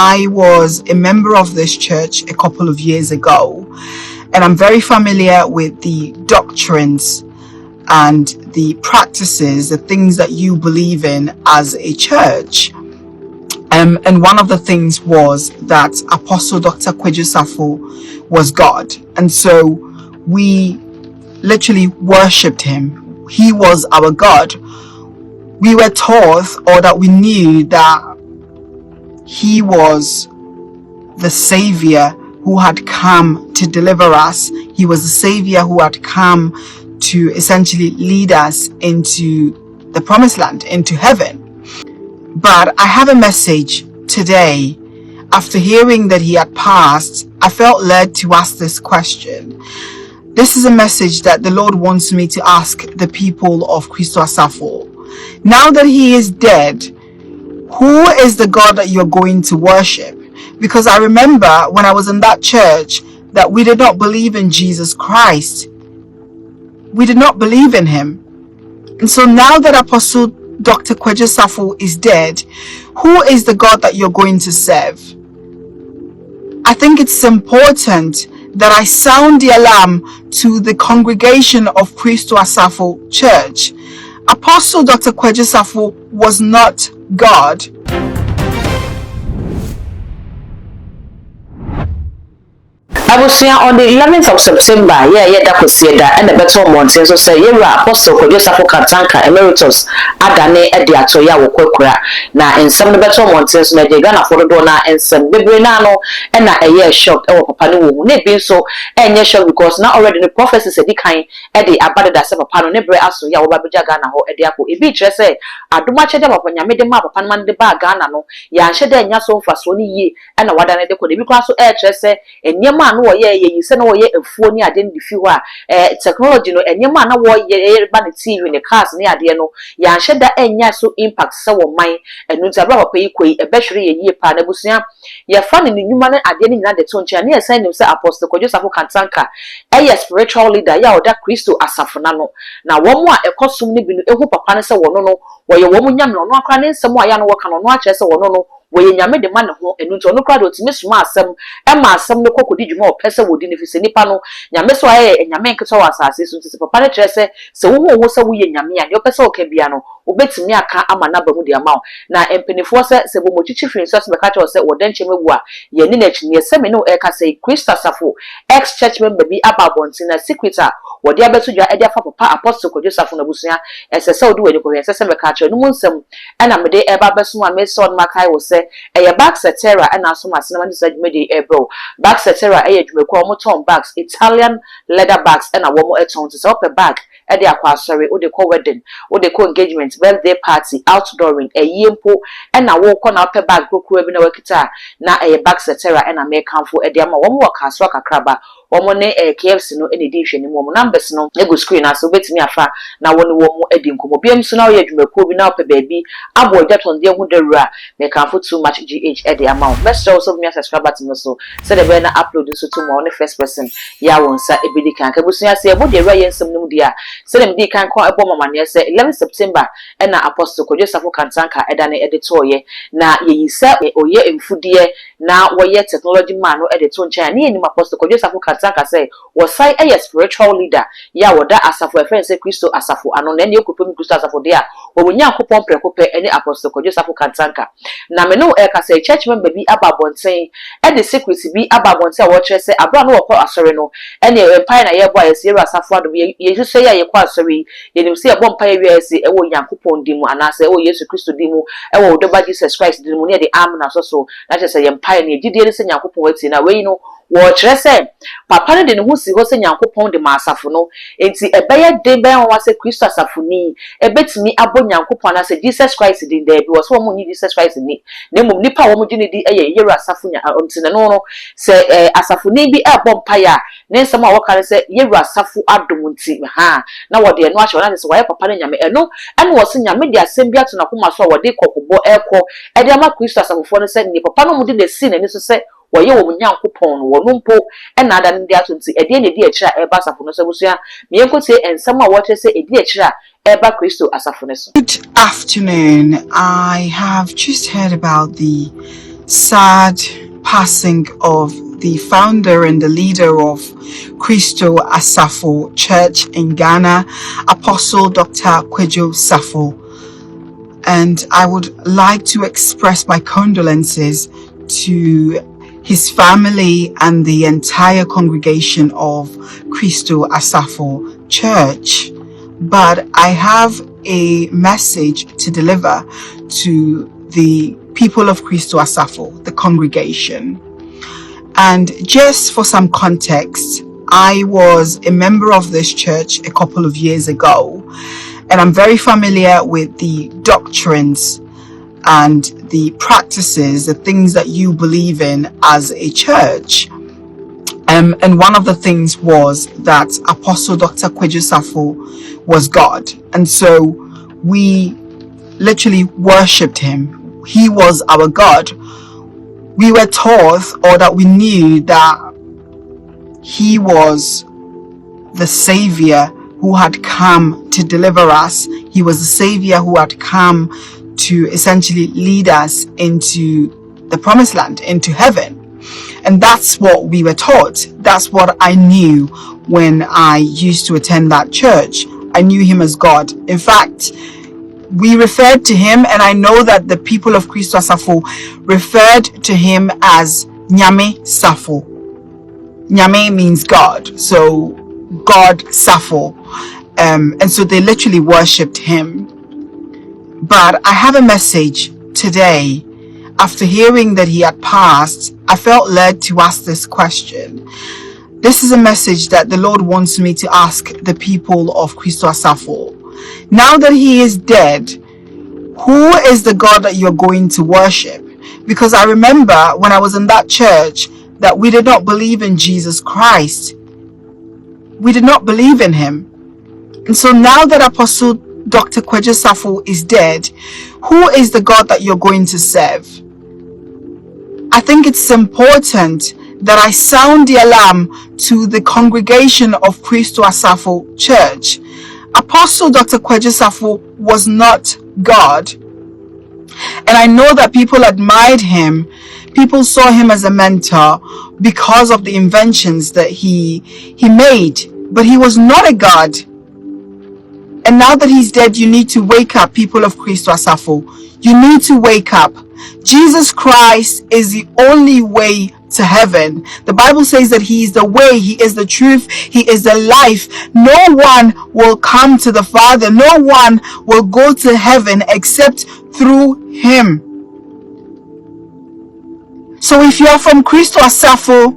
I was a member of this church a couple of years ago, and I'm very familiar with the doctrines and the practices, the things that you believe in as a church. And one of the things was that Apostle Dr. Asafo was God. And so we literally worshipped him. He was our God. We were taught, or that we knew, that he was the Savior who had come to deliver us. He was the Savior who had come to essentially lead us into the promised land, into heaven. But I have a message today. After hearing that he had passed, I felt led to ask this question. This is a message that the Lord wants me to ask the people of Christo Asafo. Now that he is dead, who is the God that you're going to worship? Because I remember when I was in that church that we did not believe in Jesus Christ. We did not believe in him. And so now that Apostle Dr. Asafo is dead, who is the God that you're going to serve? I think it's important that I sound the alarm to the congregation of Christo Asafo Church. Apostle Dr. Asafo was not God. Abusia on the 11th of September, that could see that, and the better mountain, so say, Apostle Asafo Kantanka Emeritus, Adane Ediatoya Wokora. Now, in some of the better mountains, Medjana for the donor and some Bibrinano, and a year shocked over Papanu, maybe so, and yes, because now already the prophecy said, kind, Eddie abandoned us of Pano Nebre Aso Yawabajagana or Ediaco. If each say, I do much about when you made the map upon Monday Bagana, Yan Shedden Yaso for Sony ye, and a Wadana de Code, because so air say, and your man. You send away a phone, I didn't defeat technology, and your man, ye banner TV in the cars near the no, Yan shed that and so impact so mine, and Nuzara pay a battery a year panabusia. You're finding the new man at the end of the tongue, and yes, send himself Apostle Asafo Kantanka, a spiritual leader, that Christo Asafo. Now, one more a costume, a hope of Panasa or no, where your woman young no cranning, some more young work on watch as or no. Where you made the man and no crowd to Miss Marsam, and Marsam no cocoa did more pesa would in if it's any panel, Yameswa and Yamanka assassins to Papa Chesse, so who was a wee and Yami and your peso cabiano, who bets me a car am another with the amount. Now, and Penny Forcer, Sebomochi in such a catcher said, or then Chimua, Yaninech near Semino Eka say, Christo Asafo, ex church member be about once in a secretar, or the other to your idea for Papa Apostle Asafo Nabusia, as a so do it, you can say, catcher, no one some, and I'm a day ever person one may son Makai was say. A bags at Terra and also my cinema said medi ebro. Bags at Terra age we call moton bags, Italian leather bags and a woman at home to up a bag. At the aquasari, or they call wedding, or they call engagement, birthday party, outdooring, a yimpo, and a walk on up a bag, book webbing a guitar. Now a bags at Terra and I may come for a demo one more cast rock a crabber. Or money a KFC no any dish any more numbers no a good screen as so bet me afa now one more edim come obiam so now you me ko bi na baby abo that on there would the make am for too much GH at the amount best also me subscriber to me so the be na upload so to more the first person ya won sa e bi di kan ka busu ase e bo de rayen nsem num dia say dem di kan ko e bo mama ne say 11 September e na Apostle Asafo Kantanka e da na editor ye na ye yisa oye emfudie na woye technology man no editor ncha na ni Apostle Asafo Kantanka say was say a spiritual leader ya woda Asafo friend say Christo Asafo ano na ne ekopem Christo Asafo dia wo Nyankopon prekope ene Apostle Asafo Kantanka na me no e ka say church member bi ababonten e the secrecy bi ababonten wo kire say abra no wo asore no ene empire na ye boy ye Asafo ado ye say ye kwa asore ye nim say bo empire wi say e wo Nyankopon dimu ana say o Yesu Christo dimu e wo doba Jesus Christ dimu ne the arm na so na say empire na gidie ne say Nyankopon wati na we no wo kire say papa ne de ne ho si ho say Nyankopon de ma Asafo no enti ebeye de ben wa say Christo Asafo ni ebetimi abo Nyankopon na say Jesus Christ din there bi wo so mo nyi Jesus Christ ni na mum nipa wo mo gine di eye yeru Asafo nya ontine no no say Asafo ni bi e bom paya ne nsem a wo kare say yeru Asafo adom nti ha na wo de no ahwe na say wo papa ne nyame eno ene wo say nyame de asem bi ato na koma so wo de kokobo ekọ e de ama Christo Asafo no say ni papa no mo de na si na ni so say wo ye wo Nyankopon wo no mpo e na ada ndi ato nti e de ne di ekira e ba Asafo no so busua me enkote ensem a wo tre say e di ekira Eba Christo Asafo no so. Good afternoon. I have just heard about the sad passing of the founder and the leader of Christo Asafo Church in Ghana, Apostle Dr. Kwejo Safo. And I would like to express my condolences to his family and the entire congregation of Christo Asafo Church. But I have a message to deliver to the people of Christo Asafo, the congregation. And just for some context, I was a member of this church a couple of years ago, and I'm very familiar with the doctrines and the practices, the things that you believe in as a church. And one of the things was that Apostle Dr. Kwejo Safo was God. And so we literally worshipped him. He was our God. We were taught, or that we knew, that he was the Savior who had come to deliver us. He was the Savior who had come to essentially lead us into the promised land, into heaven. And that's what we were taught. That's what I knew when I used to attend that church. I knew him as God. In fact, we referred to him, and I know that the people of Christo Asafo referred to him as Nyame Safo. Nyame means God, so God Safo. And so they literally worshipped him. But I have a message today. After hearing that he had passed, I felt led to ask this question. This is a message that the Lord wants me to ask the people of Christo Asafo. Now that he is dead, who is the God that you're going to worship? Because I remember when I was in that church that we did not believe in Jesus Christ. We did not believe in him. And so now that Apostle Dr. Kwejo Safo is dead, who is the God that you're going to serve? I think it's important that I sound the alarm to the congregation of Christo Asafo Church. Apostle Dr. Kwejo Safo was not God. And I know that people admired him. People saw him as a mentor because of the inventions that he made. But he was not a God. And now that he's dead, you need to wake up, people of Christo Asafo. You need to wake up. Jesus Christ is the only way to heaven. The Bible says that he is the way, he is the truth, he is the life. No one will come to the Father. No one will go to heaven except through him. So if you are from Christo Asafo,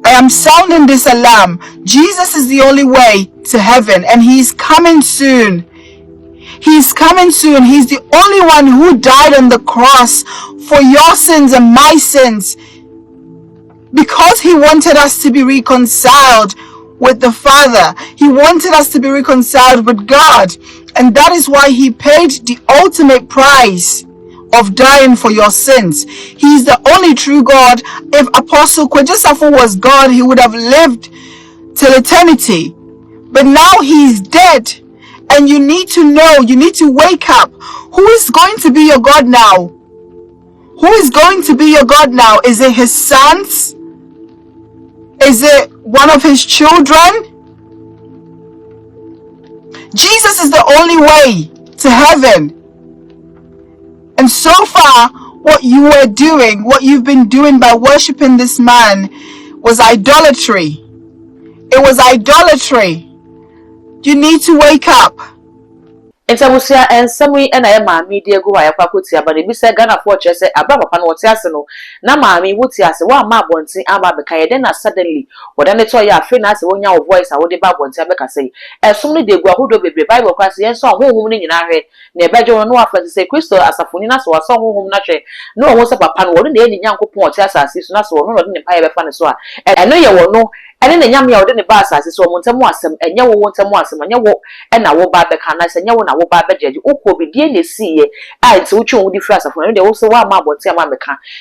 I am sounding this alarm. Jesus is the only way to heaven, and he's coming soon. He's coming soon. He's the only one who died on the cross for your sins and my sins, because he wanted us to be reconciled with the Father. He wanted us to be reconciled with God. And that is why he paid the ultimate price of dying for your sins. He's the only true God. If Apostle Kwejo Safo was God, he would have lived till eternity. But now he's dead. And you need to know, you need to wake up. Who is going to be your God now? Who is going to be your God now? Is it his sons? Is it one of his children? Jesus is the only way to heaven. And so far, what you were doing, what you've been doing by worshiping this man, was idolatry. It was idolatry. You need to wake up. Entabusia and Sammy and I, mammy, dear go, I pakutia, but if you say Ghana fortress, a brother upon what's no. Now, mammy, what's yes, one map on see Abba, then suddenly, what then it's all your friend as one your voice, I would about one Sabeka say. As soon as they go, who do be Bible class, yes, saw home in our head, near Bedro no after to say Christo as a funina, so I saw home natural. No one's up a pan, wouldn't any young point as I see, so that's one of the pie fan as well. And I know you will know. And then the yammy out in the bus as so want some wassom, and you want some wassom, and you walk, and I will buy the canas, and you will buy the judge. Oh, will be dearly see I so you will differ from them. They also want my boat, Mamma,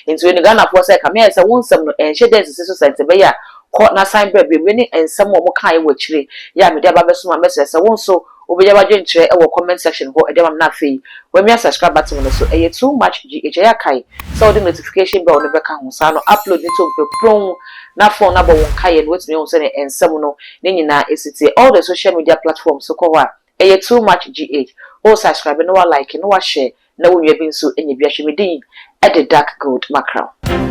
into the gun of what's a come as I want some, and she does the sister to be a court na sign baby winning, and some more kind which ya me dear Babasuma message. I won't so obeya wadwentre e wo comment section ho e dem na afei when me subscribe button no so e too much gh ya kai so the notification bell no beka ho sa no upload ni to pepron na phone na bo won kai no wetumi ho se ne ensem no ne nyina esiti all the social media platforms so ko wa e too much gh o subscribe no wa like no wa share na wo nwa bi nso enya bi ahwemedin e the dark gold mackerel.